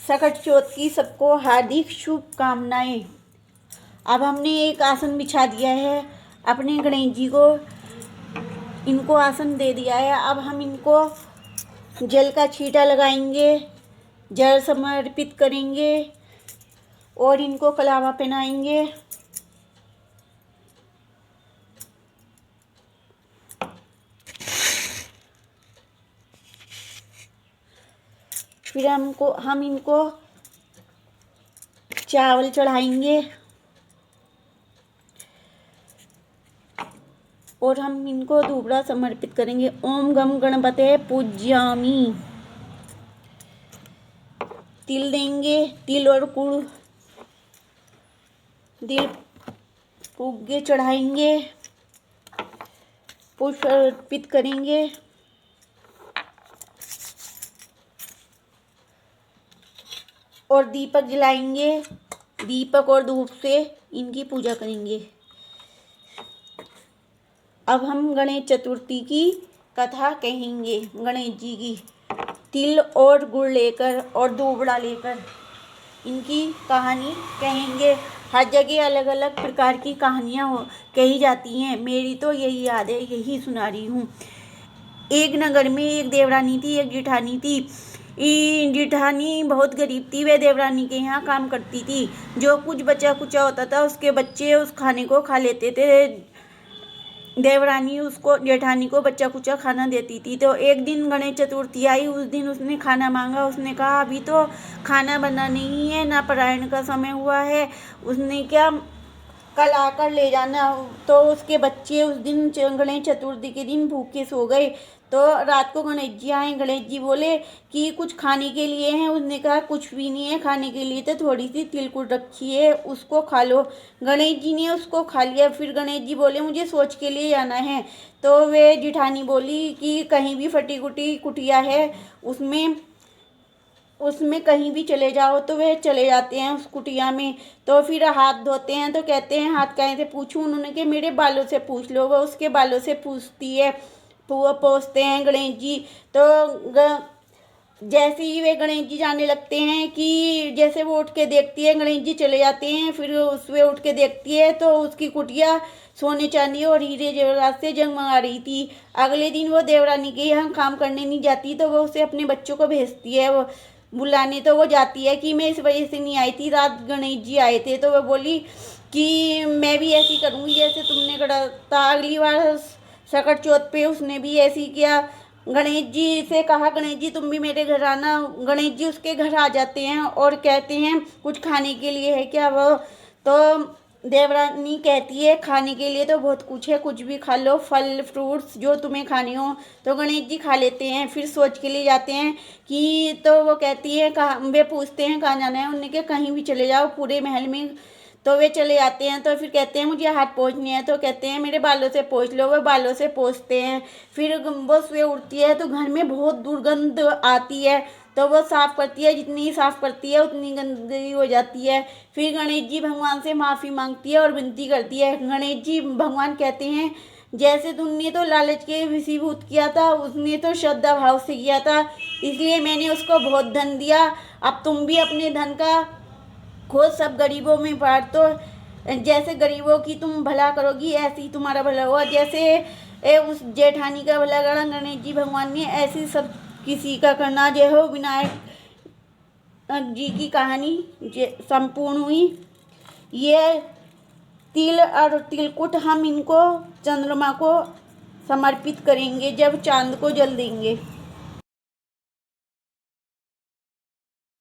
सकट चौथ की सबको हार्दिक शुभकामनाएं। अब हमने एक आसन बिछा दिया है अपने गणेश जी को, इनको आसन दे दिया है। अब हम इनको जल का छींटा लगाएंगे, जल समर्पित करेंगे और इनको कलावा पहनाएंगे। फिर हम इनको चावल चढ़ाएंगे और हम इनको धूपड़ा समर्पित करेंगे। ओम गम गणपते पूज्यामि। तिल देंगे, तिल और गुड़, तिल फुग्गे चढ़ाएंगे, पुष्प अर्पित करेंगे और दीपक जलाएंगे। दीपक और धूप से इनकी पूजा करेंगे। अब हम गणेश चतुर्थी की कथा कहेंगे। गणेश जी की तिल और गुड़ लेकर और दूबड़ा लेकर इनकी कहानी कहेंगे। हर जगह अलग अलग प्रकार की कहानियाँ कही जाती हैं, मेरी तो यही याद है, यही सुना रही हूँ। एक नगर में एक देवरानी थी, एक जेठानी थी। जेठानी बहुत गरीब थी, वह देवरानी के यहाँ काम करती थी। जो कुछ बचा कुचा होता था उसके बच्चे उस खाने को खा लेते थे। देवरानी उसको जेठानी को बच्चा कुचा खाना देती थी। तो एक दिन गणेश चतुर्थी आई, उस दिन उसने खाना मांगा। उसने कहा अभी तो खाना बना नहीं है, ना परायण का समय हुआ है, उसने क्या कल आकर ले जाना। तो उसके बच्चे उस दिन गणेश चतुर्थी के दिन भूखे सो गए। तो रात को गणेश जी आए। गणेश जी बोले कि कुछ खाने के लिए हैं। उसने कहा कुछ भी नहीं है खाने के लिए, तो थोड़ी सी तिलकुट रखी है, उसको खा लो। गणेश जी ने उसको खा लिया। फिर गणेश जी बोले मुझे सोच के लिए जाना है। तो वे जेठानी बोली कि कहीं भी फटी कुटी कुटिया है, उसमें कहीं भी चले जाओ। तो वे चले जाते हैं उस कुटिया में। तो फिर हाथ धोते हैं तो कहते हैं हाथ कहीं से पूछूं। उन्होंने कहा मेरे बालों से पूछ लो। वो उसके बालों से पूछती है, पोंछते हैं गणेश जी। तो जैसे ही वे गणेश जी जाने लगते हैं कि जैसे वो उठ के देखती है, गणेश जी चले जाते हैं। फिर वे उठ के देखती है तो उसकी कुटिया सोने चांदी और हीरे जवाहरात से जगमगा रही थी। अगले दिन वो देवरानी के यहाँ काम करने नहीं जाती, तो वो उसे अपने बच्चों को भेजती है वो बुलाने। तो वो जाती है कि मैं इस वजह से नहीं आई थी, रात गणेश जी आए थे। तो वो बोली कि मैं भी ऐसी करूँगी जैसे तुमने करा था। अगली बार सकट चौथ पे उसने भी ऐसी किया। गणेश जी से कहा गणेश जी तुम भी मेरे घर आना। गणेश जी उसके घर आ जाते हैं और कहते हैं कुछ खाने के लिए है क्या। वो तो देवरानी कहती है खाने के लिए तो बहुत कुछ है, कुछ भी खा लो, फल फ्रूट्स जो तुम्हें खाने हो। तो गणेश जी खा लेते हैं। फिर सोच के लिए जाते हैं कि तो वो कहती है कहाँ, वे पूछते हैं कहाँ जाना है। उन्होंने कहा कहीं भी चले जाओ पूरे महल में। तो वे चले जाते हैं। तो फिर कहते हैं मुझे हाथ पोंछने हैं। तो कहते हैं मेरे बालों से पोंछ लो। वो बालों से पोंछते हैं। फिर वो सुबह उठती है तो घर में बहुत दुर्गंध आती है। तो वो साफ़ करती है, जितनी साफ़ करती है उतनी गंदगी हो जाती है। फिर गणेश जी भगवान से माफ़ी मांगती है और विनती करती है। गणेश जी भगवान कहते हैं जैसे तुमने तो लालच के वशीभूत किया था, उसने तो श्रद्धा भाव से किया था, इसलिए मैंने उसको बहुत धन दिया। अब तुम भी अपने धन का खोज सब गरीबों में बांट दो। जैसे गरीबों की तुम भला करोगी ऐसे ही तुम्हारा भला होगा। जैसे उस जेठानी का भला करा गणेश जी भगवान ने, ऐसी सब किसी का करना। जय हो विनायक जी की कहानी संपूर्ण हुई। ये तिल और तिलकुट हम इनको चंद्रमा को समर्पित करेंगे जब चांद को जल देंगे।